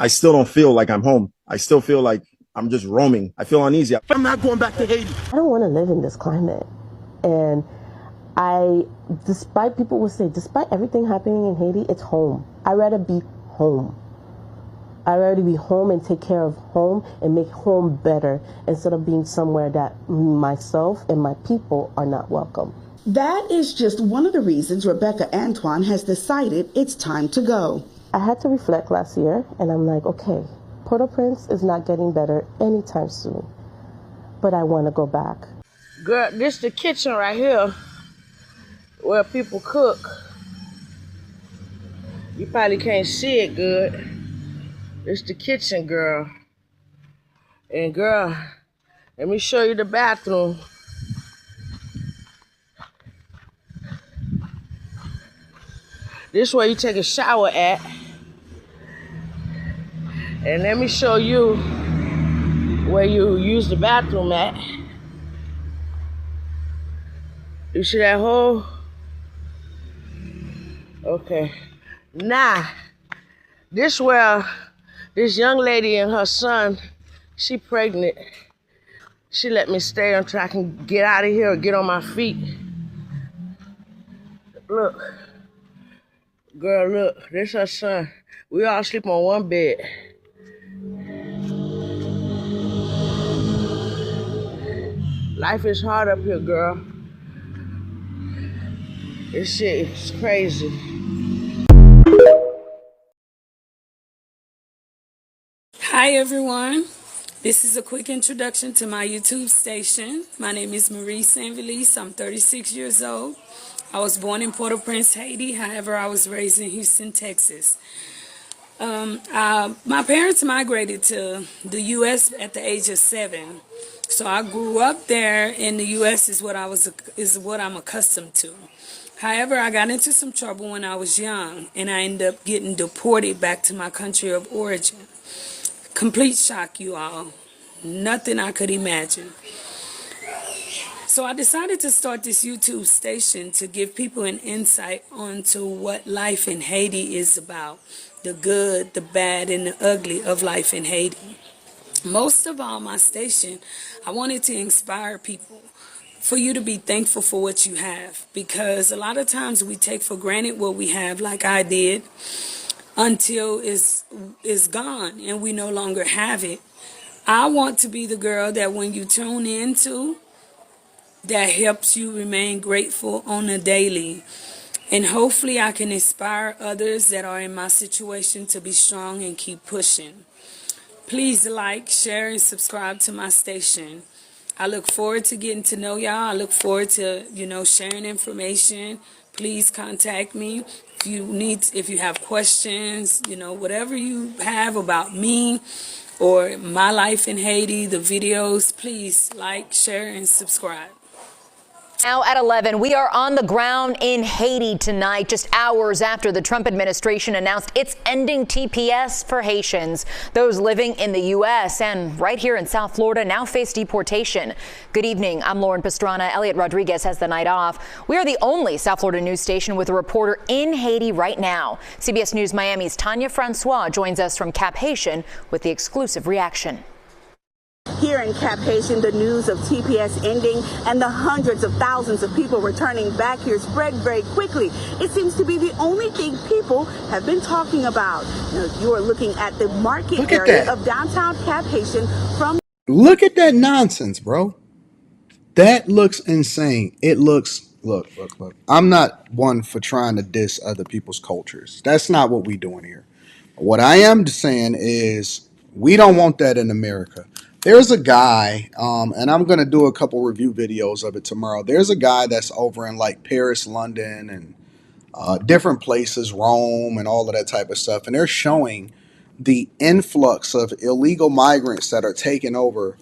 I still don't feel like I'm home. I still feel like I'm just roaming. I feel uneasy. I'm not going back to Haiti. I don't want to live in this climate. And despite people will say, despite everything happening in Haiti, it's home. I'd rather be home. I'd rather be home and take care of home and make home better instead of being somewhere that myself and my people are not welcome. That is just one of the reasons Rebecca Antoine has decided it's time to go. I had to reflect last year, and I'm like, okay, Port-au-Prince is not getting better anytime soon, but I want to go back. Girl, this the kitchen right here where people cook. You probably can't see it good. It's the kitchen, girl. And girl, let me show you the bathroom. This where you take a shower at. And let me show you where you use the bathroom at. You see that hole? Okay. Now, this where this young lady and her son, she pregnant. She let me stay until I can get out of here or get on my feet. Look. Girl, look, this her son. We all sleep on one bed. Life is hard up here, girl. This shit is crazy. Hi everyone, this is a quick introduction to my YouTube station. My name is Marie Saint-Velice. I'm 36 years old. I was born in Port-au-Prince, Haiti. However, I was raised in Houston, Texas. My parents migrated to the U.S. at the age of 7. So I grew up there in the U.S. is what I'm accustomed to. However, I got into some trouble when I was young, and I ended up getting deported back to my country of origin. Complete shock, you all. Nothing I could imagine. So I decided to start this YouTube station to give people an insight onto what life in Haiti is about. The good, the bad, and the ugly of life in Haiti. Most of all, my station, I wanted to inspire people for you to be thankful for what you have. Because a lot of times we take for granted what we have, like I did, until it's gone and we no longer have it. I want to be the girl that when you tune into, that helps you remain grateful on a daily. And hopefully I can inspire others that are in my situation to be strong and keep pushing. Please like, share, and subscribe to my station. I look forward to getting to know y'all. I look forward to, sharing information. Please contact me. If you have questions, whatever you have about me or my life in Haiti, the videos, please like, share, and subscribe. Now at 11, we are on the ground in Haiti tonight, just hours after the Trump administration announced it's ending TPS for Haitians. Those living in the U.S. and right here in South Florida now face deportation. Good evening. I'm Lauren Pastrana. Elliot Rodriguez has the night off. We are the only South Florida news station with a reporter in Haiti right now. CBS News Miami's Tanya Francois joins us from Cap Haitian with the exclusive reaction. Here in Cap Haitian, the news of TPS ending and the hundreds of thousands of people returning back here spread very quickly. It seems to be the only thing people have been talking about. You are looking at the market area of downtown Cap Haitian from... Look at that nonsense, bro. That looks insane. It looks... Look. I'm not one for trying to diss other people's cultures. That's not what we're doing here. What I am saying is we don't want that in America. There's a guy, and I'm going to do a couple review videos of it tomorrow. There's a guy that's over in like Paris, London, and different places, Rome, and all of that type of stuff. And they're showing the influx of illegal migrants that are taking over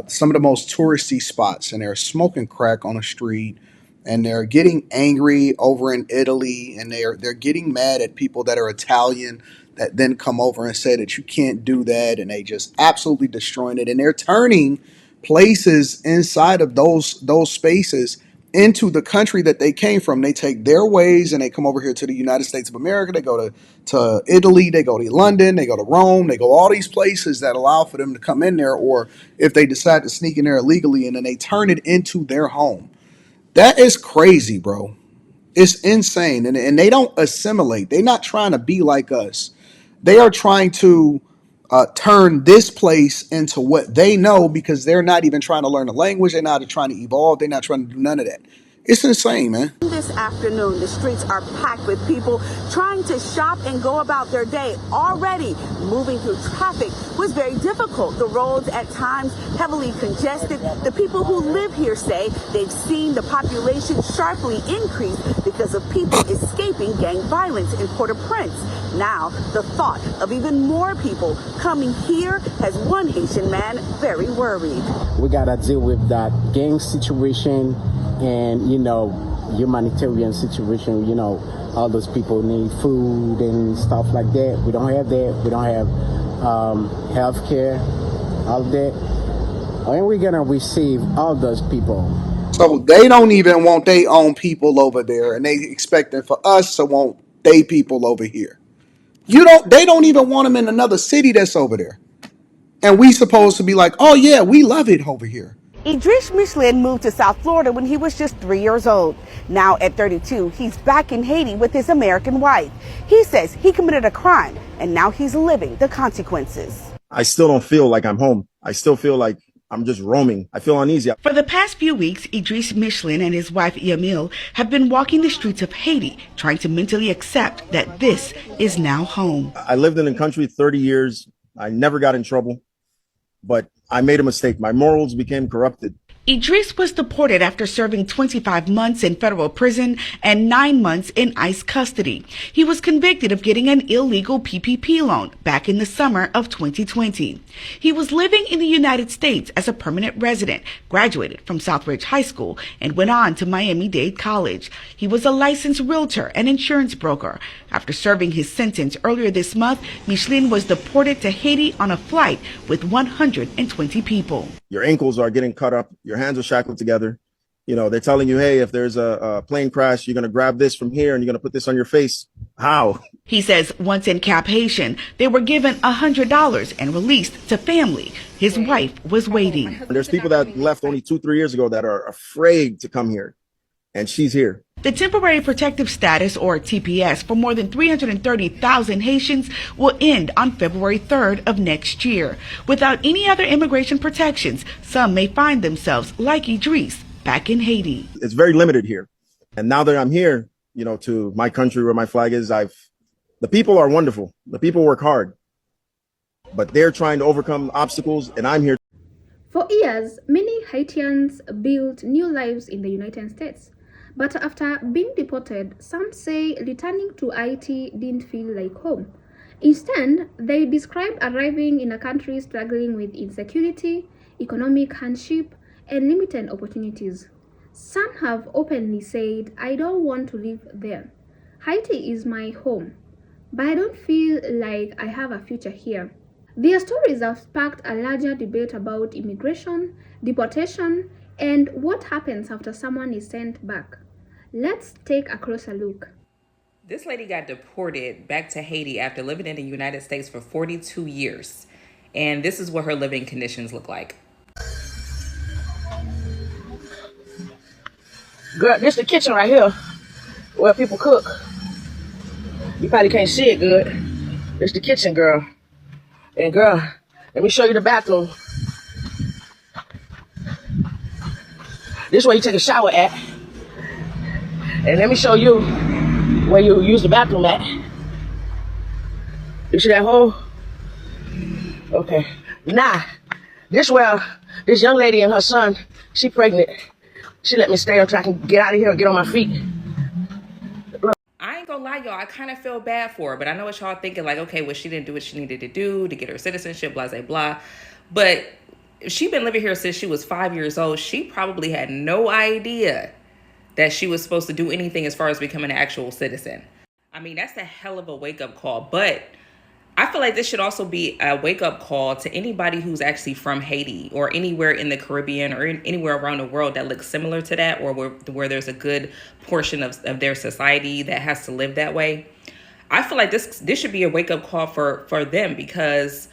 some of the most touristy spots. And they're smoking crack on the street. And they're getting angry over in Italy. And they're getting mad at people that are Italian that then come over and say that you can't do that, and they just absolutely destroying it. And they're turning places inside of those spaces into the country that they came from. They take their ways and they come over here to the United States of America. They go to Italy, they go to London, they go to Rome, they go all these places that allow for them to come in there, or if they decide to sneak in there illegally, and then they turn it into their home. That is crazy, bro. It's insane. And they don't assimilate. They're not trying to be like us. They are trying to turn this place into what they know, because they're not even trying to learn the language. They're not trying to evolve. They're not trying to do none of that. It's insane, man. This afternoon, the streets are packed with people trying to shop and go about their day. Already moving through traffic was very difficult. The roads at times heavily congested. The people who live here say they've seen the population sharply increase because of people escaping gang violence in Port-au-Prince. Now, the thought of even more people coming here has one Haitian man very worried. We gotta deal with that gang situation and, humanitarian situation. All those people need food and stuff like that. We don't have that. We don't have health care, all that. And we're gonna receive all those people. So they don't even want their own people over there, and they expecting for us to want their people over here. They don't even want them in another city that's over there. And we supposed to be like, oh yeah, we love it over here. Idris Michelin moved to South Florida when he was just 3 years old. Now at 32, he's back in Haiti with his American wife. He says he committed a crime and now he's living the consequences. I still don't feel like I'm home. I still feel like I'm just roaming. I feel uneasy. For the past few weeks, Idris Michelin and his wife Yamil have been walking the streets of Haiti, trying to mentally accept that this is now home. I lived in the country 30 years. I never got in trouble, but I made a mistake. My morals became corrupted. Idris was deported after serving 25 months in federal prison and 9 months in ICE custody. He was convicted of getting an illegal PPP loan back in the summer of 2020. He was living in the United States as a permanent resident, graduated from Southridge High School, and went on to Miami-Dade College. He was a licensed realtor and insurance broker. After serving his sentence earlier this month, Michelin was deported to Haiti on a flight with 120 people. Your ankles are getting cut up. Your hands are shackled together. They're telling you, hey, if there's a plane crash, you're going to grab this from here and you're going to put this on your face. How? He says once in Cap Haitian, they were given $100 and released to family. His wife was waiting. There's people that left only 2-3 years ago that are afraid to come here. And she's here. The temporary protective status, or TPS, for more than 330,000 Haitians will end on February 3rd of next year. Without any other immigration protections, some may find themselves, like Idris, back in Haiti. It's very limited here. And now that I'm here, to my country where my flag is, the people are wonderful. The people work hard. But they're trying to overcome obstacles, and I'm here. For years, many Haitians built new lives in the United States. But after being deported, some say returning to Haiti didn't feel like home. Instead, they described arriving in a country struggling with insecurity, economic hardship, and limited opportunities. Some have openly said, I don't want to live there. Haiti is my home, but I don't feel like I have a future here. Their stories have sparked a larger debate about immigration, deportation, and what happens after someone is sent back. Let's take a closer look. This lady got deported back to Haiti after living in the United States for 42 years. And this is what her living conditions look like. Girl, this the kitchen right here where people cook. You probably can't see it good. This the kitchen, girl. And girl, let me show you the bathroom. This is where you take a shower at. And let me show you where you use the bathroom at. You see that hole? Okay. Now, this where this young lady and her son, she pregnant. She let me stay until I can get out of here and get on my feet. I ain't gonna lie, y'all, I kind of feel bad for her, but I know what y'all thinking, like, okay, well, she didn't do what she needed to do to get her citizenship, blah, blah, blah. But if she been living here since she was 5 years old, she probably had no idea that she was supposed to do anything as far as becoming an actual citizen. I mean, that's a hell of a wake-up call, but I feel like this should also be a wake-up call to anybody who's actually from Haiti or anywhere in the Caribbean or anywhere around the world that looks similar to that, or where there's a good portion of their society that has to live that way. I feel like this should be a wake-up call for them, because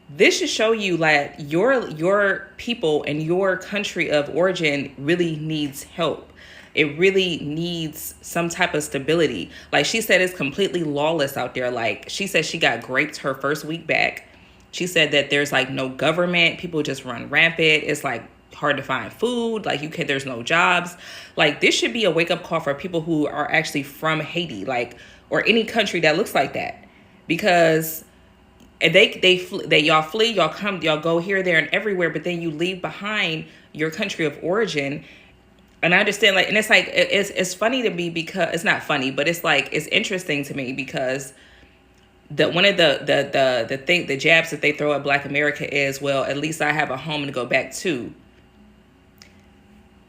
this should show you that your people and your country of origin really needs help. It really needs some type of stability. Like she said, it's completely lawless out there. Like she said, she got raped her first week back. She said that there's like no government. People just run rampant. It's like hard to find food. Like there's no jobs. Like this should be a wake up call for people who are actually from Haiti, like, or any country that looks like that, because y'all flee, y'all come, y'all go here, there, and everywhere, but then you leave behind your country of origin. And I understand, like, and it's like, it's funny to me, because it's not funny, but it's like, it's interesting to me, because one of the jabs that they throw at Black America is, well, at least I have a home to go back to.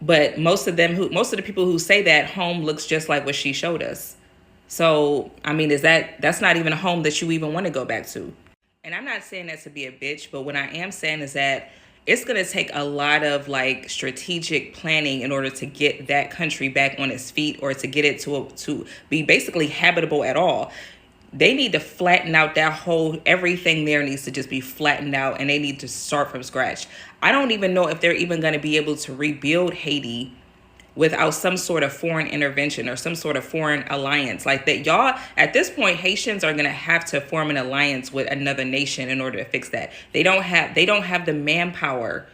But most of the people who say that, home looks just like what she showed us. So, I mean, that's not even a home that you even want to go back to. And I'm not saying that to be a bitch, but what I am saying is that it's going to take a lot of like strategic planning in order to get that country back on its feet, or to get it to be basically habitable at all. They need to flatten out everything there needs to just be flattened out, and they need to start from scratch. I don't even know if they're even going to be able to rebuild Haiti without some sort of foreign intervention or some sort of foreign alliance like that. Y'all, at this point, Haitians are going to have to form an alliance with another nation in order to fix that. They don't have the manpower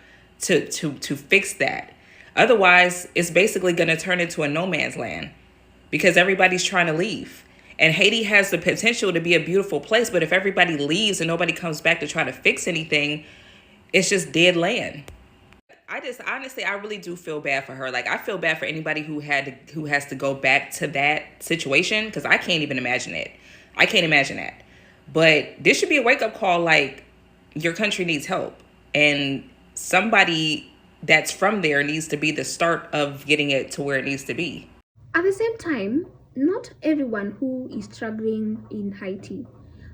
to fix that. Otherwise, it's basically going to turn into a no man's land, because everybody's trying to leave. And Haiti has the potential to be a beautiful place, but if everybody leaves and nobody comes back to try to fix anything, it's just dead land. I really do feel bad for her. Like, I feel bad for anybody who has to go back to that situation, because I can't even imagine it. I can't imagine that. But this should be a wake-up call, like, your country needs help. And somebody that's from there needs to be the start of getting it to where it needs to be. At the same time, not everyone who is struggling in Haiti.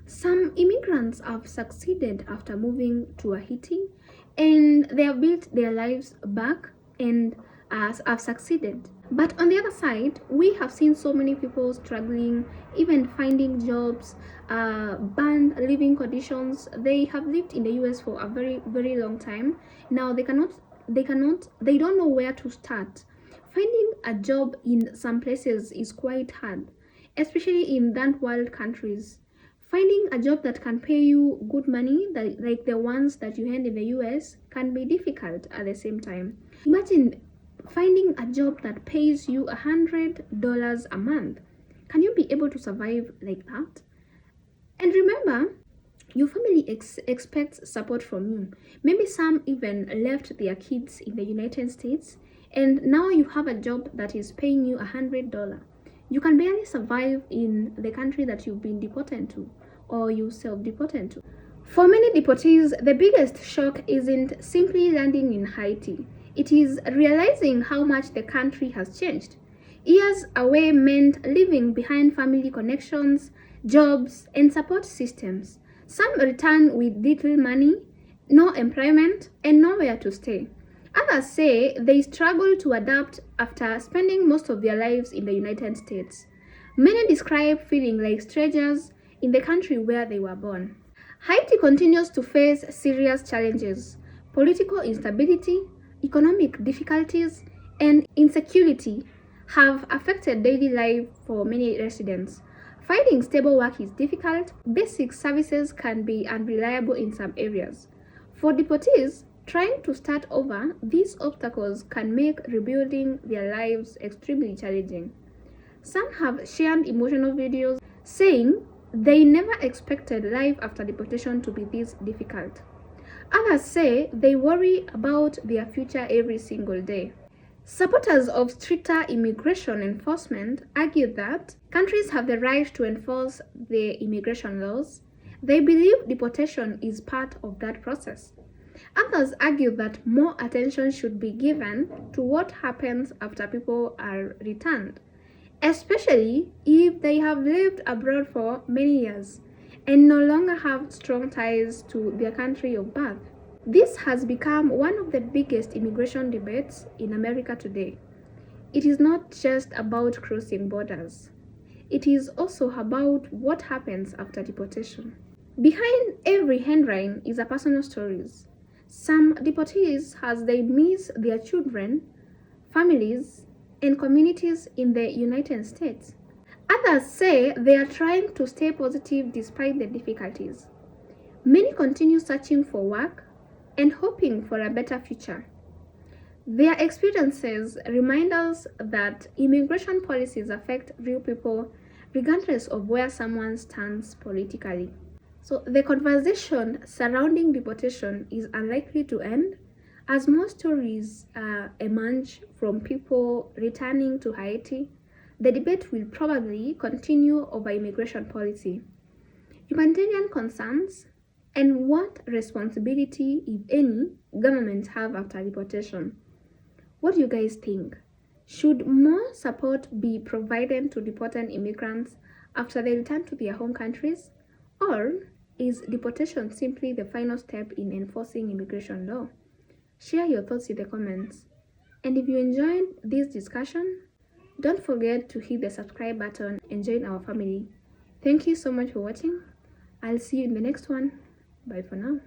Some immigrants have succeeded after moving to Haiti, and they have built their lives back and have succeeded. But on the other side, we have seen so many people struggling, even finding jobs, bad living conditions. They have lived in the US for a very, very long time. Now they don't know where to start. Finding a job in some places is quite hard, especially in third world countries. Finding a job that can pay you good money, like the ones that you earn in the US, can be difficult at the same time. Imagine finding a job that pays you $100 a month. Can you be able to survive like that? And remember, your family expects support from you. Maybe some even left their kids in the United States, and now you have a job that is paying you $100. You can barely survive in the country that you've been deported to, or you self-deported to. For many deportees, the biggest shock isn't simply landing in Haiti. It is realizing how much the country has changed. Years away meant leaving behind family connections, jobs, and support systems. Some return with little money, no employment, and nowhere to stay. Others say they struggle to adapt after spending most of their lives in the United States. Many describe feeling like strangers in the country where they were born. Haiti continues to face serious challenges. Political instability, economic difficulties, and insecurity have affected daily life for many residents. Finding stable work is difficult. Basic services can be unreliable in some areas. For deportees trying to start over, these obstacles can make rebuilding their lives extremely challenging. Some have shared emotional videos saying they never expected life after deportation to be this difficult. Others say they worry about their future every single day. Supporters of stricter immigration enforcement argue that countries have the right to enforce their immigration laws. They believe deportation is part of that process. Others argue that more attention should be given to what happens after people are returned, especially if they have lived abroad for many years and no longer have strong ties to their country of birth. This has become one of the biggest immigration debates in America today. It is not just about crossing borders. It is also about what happens after deportation. Behind every headline is a personal story. Some deportees, as they miss their children, families, and communities in the United States. Others say they are trying to stay positive despite the difficulties. Many continue searching for work and hoping for a better future. Their experiences remind us that immigration policies affect real people regardless of where someone stands politically. So the conversation surrounding deportation is unlikely to end, as more stories emerge from people returning to Haiti. The debate will probably continue over immigration policy, humanitarian concerns, and what responsibility, if any, governments have after deportation. What do you guys think? Should more support be provided to deported immigrants after they return to their home countries? Or is deportation simply the final step in enforcing immigration law? Share your thoughts in the comments. And if you enjoyed this discussion, don't forget to hit the subscribe button and join our family. Thank you so much for watching. I'll see you in the next one. Bye for now.